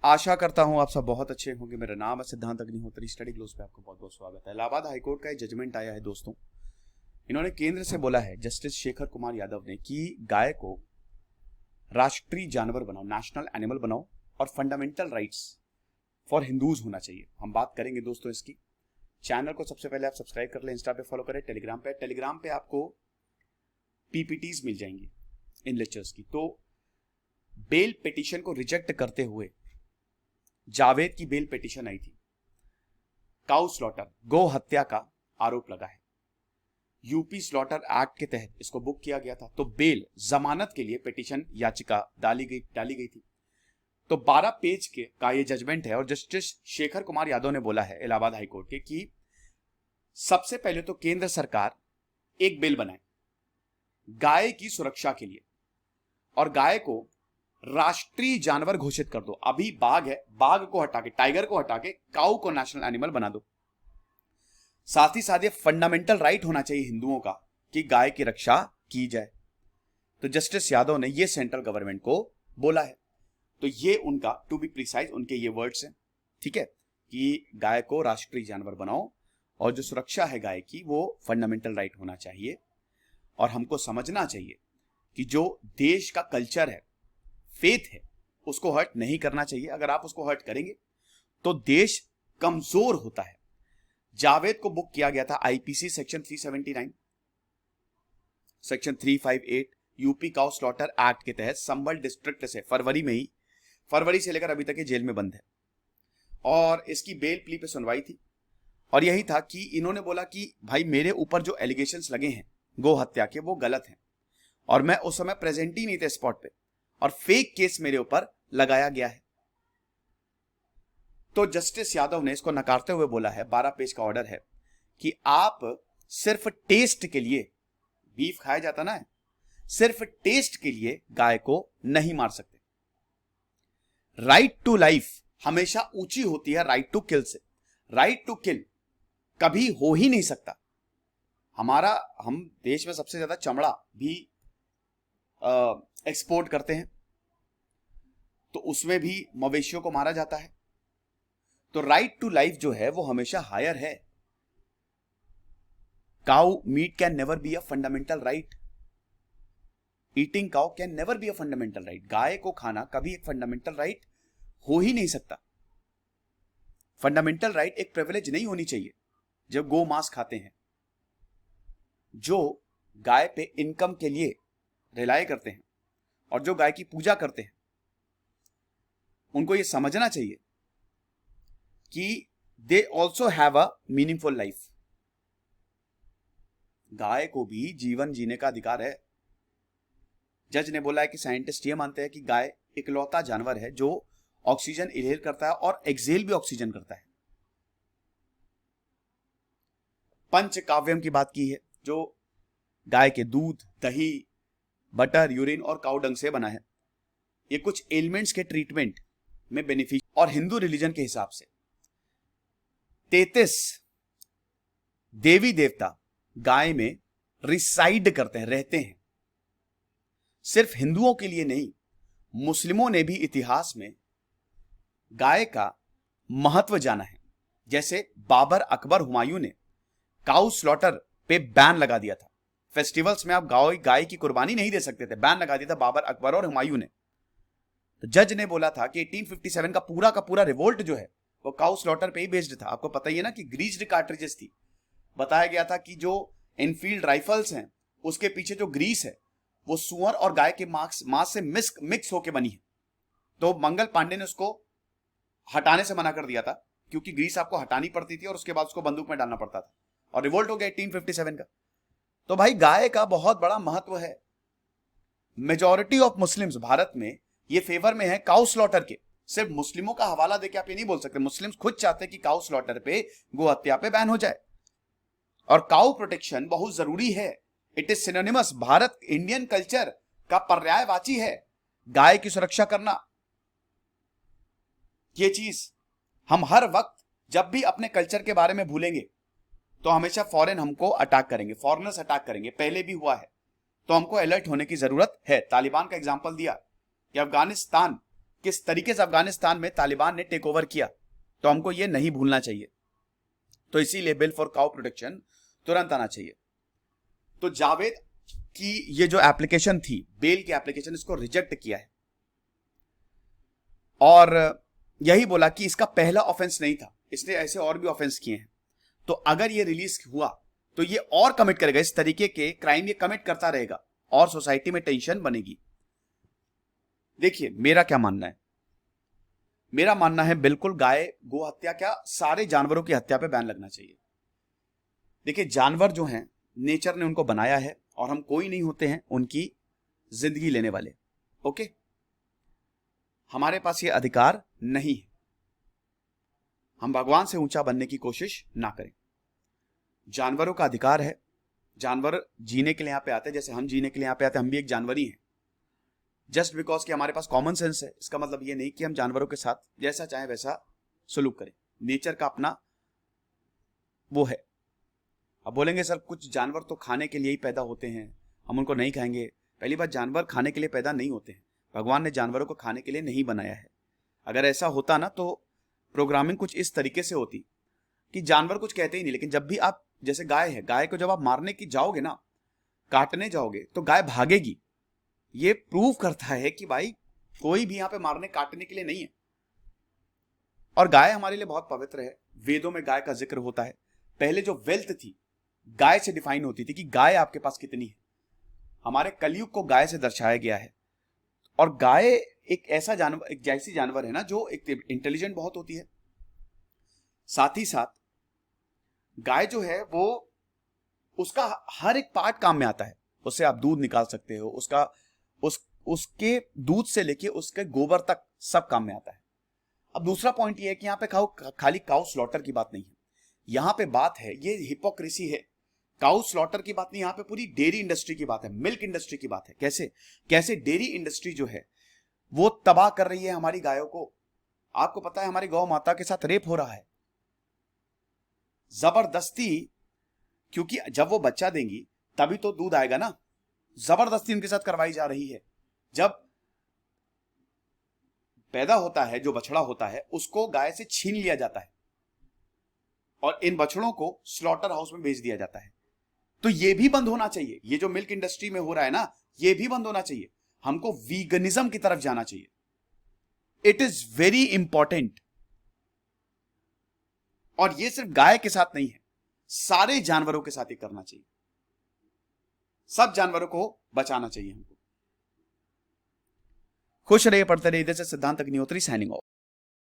आशा करता हूं आप सब बहुत अच्छे होंगे। मेरा नाम है सिद्धांत अग्निहोत्री। स्टडी ग्लोस पे आपको बहुत बहुत स्वागत है। इलाहाबाद हाईकोर्ट का एक जजमेंट आया है दोस्तों। इन्होंने केंद्र से बोला है, जस्टिस शेखर कुमार यादव ने, कि गाय को राष्ट्रीय जानवर बनाओ, नेशनल एनिमल बनाओ और फंडामेंटल राइट्स फॉर हिंदूज होना चाहिए। हम बात करेंगे दोस्तों इसकी। चैनल को सबसे पहले आप सब्सक्राइब कर लें, इंस्टा पे फॉलो करें, टेलीग्राम पे आपको पीपीटीज मिल जाएंगी इन लेक्चर्स की। तो बेल पिटीशन को रिजेक्ट करते हुए जावेद की बेल पिटीशन आई थी। काउ स्लॉटर, गौ हत्या का आरोप लगा है। यूपी स्लॉटर एक्ट के तहत इसको बुक किया गया था। तो बेल जमानत के लिए पिटीशन याचिका डाली गई थी। तो 12 पेज के का ये जजमेंट है और जस्टिस शेखर कुमार यादव ने बोला है इलाहाबाद हाईकोर्ट के कि सबसे पहले तो केंद्र सरकार एक बिल बनाए गाय की सुरक्षा के लिए और गाय को राष्ट्रीय जानवर घोषित कर दो। अभी बाघ है, बाघ को हटा के, टाइगर को हटा के काऊ को नेशनल एनिमल बना दो। साथ ही साथ ये फंडामेंटल राइट होना चाहिए हिंदुओं का कि गाय की रक्षा की जाए। तो जस्टिस यादव ने ये सेंट्रल गवर्नमेंट को बोला है। तो ये उनका, टू बी प्रिसाइज, उनके ये वर्ड्स हैं, ठीक है, कि गाय को राष्ट्रीय जानवर बनाओ और जो सुरक्षा है गाय की वो फंडामेंटल राइट होना चाहिए। और हमको समझना चाहिए कि जो देश का कल्चर है, फेथ है, उसको हर्ट नहीं करना चाहिए। अगर आप उसको हर्ट करेंगे तो देश कमजोर होता है। जावेद को बुक किया गया था IPC section 379, section 358 UP cow slaughter act के तहत संभल डिस्ट्रिक्ट से फरवरी से लेकर अभी तक ये जेल में बंद है। और इसकी बेल प्ली पे सुनवाई थी और यही था कि इन्होंने बोला कि भाई मेरे ऊपर जो एलिगेशंस लगे हैं गौ हत्या के वो गलत हैं और मैं उस समय प्रेजेंट ही नहीं थे स्पॉट पे और फेक केस मेरे ऊपर लगाया गया है। तो जस्टिस यादव ने इसको नकारते हुए बोला है, 12 पेज का ऑर्डर है, कि आप सिर्फ टेस्ट के लिए, बीफ खाया जाता ना, सिर्फ टेस्ट के लिए गाय को नहीं मार सकते। राइट टू लाइफ हमेशा ऊंची होती है राइट टू किल से। राइट टू किल कभी हो ही नहीं सकता। हम देश में सबसे ज्यादा चमड़ा भी एक्सपोर्ट करते हैं, तो उसमें भी मवेशियों को मारा जाता है। तो राइट टू लाइफ जो है वो हमेशा हायर है। Cow meat can never be a fundamental right. Eating cow can never be a fundamental right. गाय को खाना कभी एक फंडामेंटल राइट हो ही नहीं सकता। फंडामेंटल राइट एक प्रिविलेज नहीं होनी चाहिए। जब गो मांस खाते हैं, जो गाय पे इनकम के लिए रिलाय करते हैं और जो गाय की पूजा करते हैं, उनको यह समझना चाहिए कि they also have a meaningful life. गाय को भी जीवन जीने का अधिकार है। जज ने बोला है कि साइंटिस्ट ये मानते हैं कि गाय इकलौता जानवर है जो ऑक्सीजन इनहेल करता है और एक्सहेल भी ऑक्सीजन करता है। पंचकाव्यम की बात की है, जो गाय के दूध, दही, बटर, यूरिन और काउ डंग से बना है। ये कुछ एलिमेंट्स के ट्रीटमेंट में बेनिफिट। और हिंदू रिलीजन के हिसाब से 33 देवी देवता गाय में रिसाइड करते हैं, रहते हैं। सिर्फ हिंदुओं के लिए नहीं, मुस्लिमों ने भी इतिहास में गाय का महत्व जाना है। जैसे बाबर, अकबर, हुमायूं ने काउ स्लॉटर पे बैन लगा दिया था। फेस्टिवल्स में आप गाय की कुर्बानी नहीं दे सकते थे, बैन लगा दिया था बाबर, अकबर और हुमायूं ने। तो जज ने बोला था कि 1857 का पूरा रिवोल्ट जो है वो काउ स्लॉटर पे ही बेस्ड था। आपको पता ही है ना कि ग्रीस्ड कार्ट्रिजेस थी। बताया गया था कि जो इनफील्ड राइफल्स हैं उसके पीछे जो ग्रीस है वो सुअर और गाय के मांस से मिक्स होकर बनी है। तो मंगल पांडे ने उसको हटाने से मना कर दिया था क्योंकि ग्रीस आपको हटानी पड़ती थी और उसके बाद उसको बंदूक में डालना पड़ता था और रिवोल्ट हो गया 1857 का। तो भाई गाय का बहुत बड़ा महत्व है। मेजॉरिटी ऑफ मुस्लिम्स भारत में ये फेवर में है काउ स्लॉटर के। सिर्फ मुस्लिमों का हवाला देके आप ये नहीं बोल सकते। मुस्लिम्स खुद चाहते हैं कि काउ स्लॉटर पे, गो हत्या पे बैन हो जाए। और काउ प्रोटेक्शन बहुत जरूरी है। It is synonymous, Bharat Indian culture का पर्यायवाची है गाय की सुरक्षा करना। ये चीज हम हर वक्त जब भी अपने कल्चर के बारे में भूलेंगे तो हमेशा फॉरेन हमको अटैक करेंगे, फॉरेनर्स अटैक करेंगे। पहले भी हुआ है, तो हमको अलर्ट होने की जरूरत है। तालिबान का एग्जांपल दिया कि अफगानिस्तान किस तरीके से अफगानिस्तान में तालिबान ने टेक ओवर किया, तो हमको ये नहीं भूलना चाहिए। तो इसीलिए बिल फॉर काउ प्रोटेक्शन तुरंत आना चाहिए। तो जावेद की ये जो एप्लीकेशन थी, बेल की एप्लीकेशन, इसको रिजेक्ट किया है और यही बोला कि इसका पहला ऑफेंस नहीं था, इसने ऐसे और भी ऑफेंस किए हैं। तो अगर ये रिलीज हुआ तो ये और कमिट करेगा, इस तरीके के क्राइम ये कमिट करता रहेगा और सोसाइटी में टेंशन बनेगी। देखिए मेरा क्या मानना है, मेरा मानना है बिल्कुल गाय गो हत्या क्या सारे जानवरों की हत्या पे बैन लगना चाहिए। देखिए जानवर जो हैं नेचर ने उनको बनाया है और हम कोई नहीं होते हैं उनकी जिंदगी लेने वाले। ओके, हमारे पास ये अधिकार नहीं है, हम भगवान से ऊंचा बनने की कोशिश ना करें। जानवरों का अधिकार है, जानवर जीने के लिए यहां पे आते हैं, जैसे हम जीने के लिए यहां पे आते हैं, हम भी एक जानवर ही हैं। जस्ट बिकॉज कि हमारे पास कॉमन सेंस है, इसका मतलब ये नहीं कि हम जानवरों के साथ जैसा चाहे वैसा सलूक करें। नेचर का अपना वो है। अब बोलेंगे सर कुछ जानवर तो खाने के लिए ही पैदा होते हैं, हम उनको नहीं खाएंगे। पहली बात, जानवर खाने के लिए पैदा नहीं होते हैं, भगवान ने जानवरों को खाने के लिए नहीं बनाया है। अगर ऐसा होता ना तो प्रोग्रामिंग कुछ इस तरीके से होती कि जानवर कुछ कहते ही नहीं, लेकिन जब भी आप, जैसे गाय है, गाय को जब आप मारने की जाओगे ना, काटने जाओगे, तो गाय भागेगी। ये प्रूव करता है कि भाई कोई भी यहां पे मारने काटने के लिए नहीं है। और गाय हमारे लिए बहुत पवित्र है, वेदों में गाय का जिक्र होता है। पहले जो वेल्थ थी गाय से डिफाइन होती थी कि गाय आपके पास कितनी है। हमारे कलयुग को गाय से दर्शाया गया है। और गाय एक ऐसा जानवर, एक जैसी जानवर है ना जो एक इंटेलिजेंट बहुत होती है। साथ ही साथ गाय जो है वो, उसका हर एक पार्ट काम में आता है। उससे आप दूध निकाल सकते हो, उसके दूध से लेके उसके गोबर तक सब काम में आता है। अब दूसरा पॉइंट ये है कि यहाँ पे खाली काउ स्लॉटर की बात नहीं है, यहाँ पे बात है, ये हिपोक्रेसी है। काउ स्लॉटर की बात नहीं, यहाँ पे पूरी डेयरी इंडस्ट्री की बात है, मिल्क इंडस्ट्री की बात है। कैसे डेयरी इंडस्ट्री जो है वो तबाह कर रही है हमारी गायों को। आपको पता है हमारी गौ माता के साथ रेप हो रहा है जबरदस्ती, क्योंकि जब वो बच्चा देंगी तभी तो दूध आएगा ना। जबरदस्ती उनके साथ करवाई जा रही है। जब पैदा होता है, जो बछड़ा होता है, उसको गाय से छीन लिया जाता है और इन बछड़ों को स्लॉटर हाउस में भेज दिया जाता है। तो ये भी बंद होना चाहिए। ये जो मिल्क इंडस्ट्री में हो रहा है ना, ये भी बंद होना चाहिए। हमको वीगनिज्म की तरफ जाना चाहिए। It is very important. और ये सिर्फ गाय के साथ नहीं है, सारे जानवरों के साथ ही करना चाहिए। सब जानवरों को बचाना चाहिए हमको। खुश रहिए, पढ़ते रहिए। इधर से सिद्धांत अग्निहोत्री साइनिंग ऑफ।